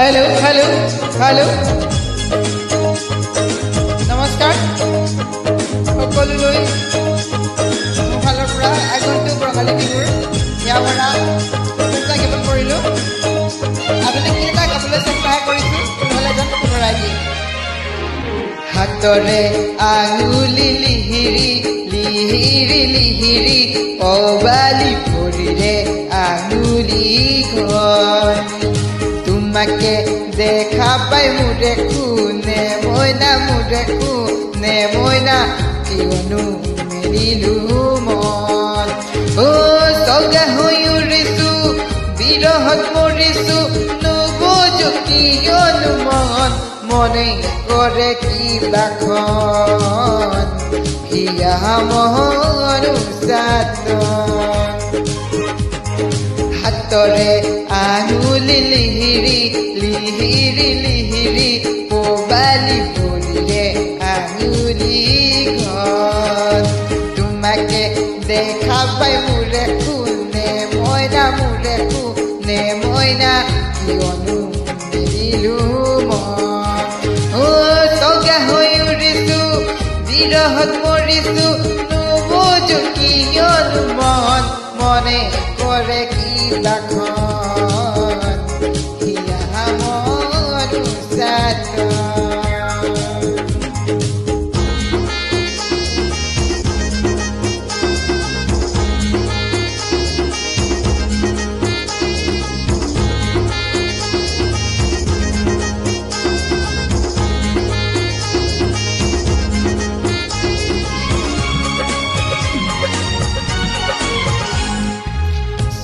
Hello hello hello नमस्कार সকলোলৈ মোৰ ফালৰ পৰা আগন্তুক ৰঙালী বিহুৰ ইয়াৰ জ্ঞাপন কৰিলোঁ। আপুনি কেইটা গাবলৈ চেষ্টা কৰিছোঁ নহ'লে যেন পুনৰাই দিয়ে। হাতৰে আঙুলি লিহিৰি লিহিৰি লিহিৰি অবালি ভৰিৰে আঙুলি ঘৰ তোমাকে দেখা পাই মোৰে কোনে মইনা মোৰে কোনে মইনা কিয়নো মেলিলো মন চগা হৈ উৰিছো বিৰহত মৰিছো নুবুজো কিয়নো মন মনে কৰে কিবাখন হিয়া মহৰ উচাতন হাতৰে আঙুলি লিহিৰি লিহিৰি লিহিৰি পবালি ভৰিৰে আঙুলি ঘৰ তোমাকে দেখা পাই মোৰে কোনে মইনা কিয়নো মেলিলো মন চগা হৈ উৰিছো বিৰহত মৰিছো নুবুজো কিয়নো মন মনে কৰে কিবাখন হিয়া মহৰ উচাতন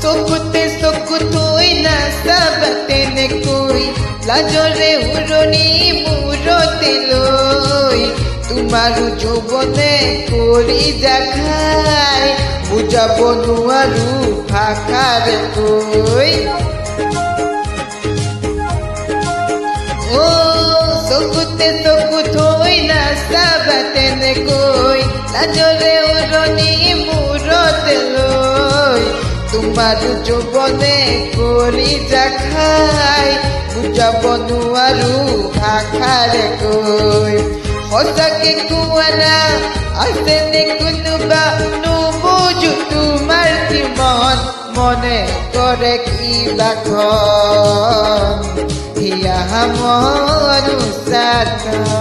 চকুতে চকু থৈ নাচাবা তেনেকৈ লাজৰে উৰণি মূৰতে লৈ তোমাৰো যৌৱনে কৰি জাখাই বুজাব নোৱাৰো ভাষাৰে কৈ চকুতে চকু থৈ নাচাবা তেনেকৈ লাজৰে উৰণি মূৰতে লৈ তোমাৰো যৌৱনে কৰি জাখাই বুজাব নোৱাৰো ভাষাৰে কৈ সঁচাকে কোৱা না আছেনে কোনোবা নুবুজো তোমাৰ কি মন মনে কৰে কিবাখন হিয়া মহৰ উচাতন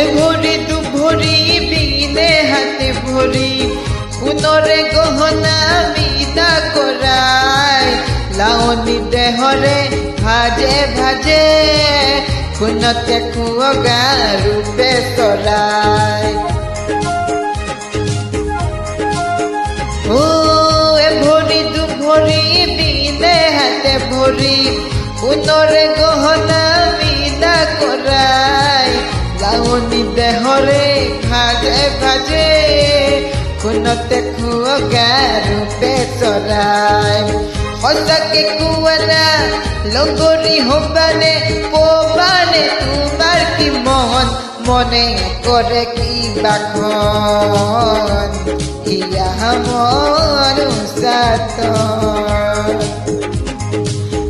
এভৰি দুভৰি বিনে হাতে ভৰি সোণৰে গহনা বিদা কৰাই লাৱনী দেহৰে ভাজে ভাজে সোণতে খুৱগা ৰূপে চৰাই এভৰি দুভৰি বিনে হাতে ভৰি সোণৰে গহনা বিদা কৰাই লাৱনী দেহৰে ভাজে ভাজে সোণতে খুৱগা ৰূপে চৰাই সঁচাকে কোৱা না লগৰী হবানে পবানে তোমাৰ কি মন মনে কৰে কিবাখন হিয়া মহৰ উচাতন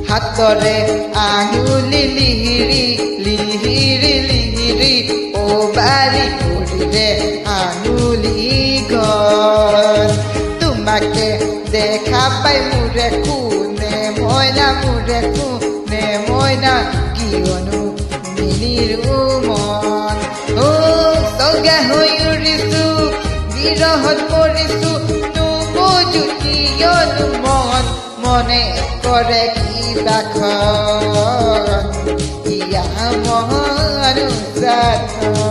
হাতৰে আঙুলি লিহিৰি লিহিৰি লিহিৰি পবালি ভৰিৰে আঙুলি ঘৰ তোমাকে দেখা পাই মোৰে কোনে মইনা কিয়নো মেলিলো মন চগা হৈ উৰিছো বিৰহত মৰিছো নুবুজো কিয়নো মন মনে কৰে কিবাখন হিয়া মহৰ উচাতন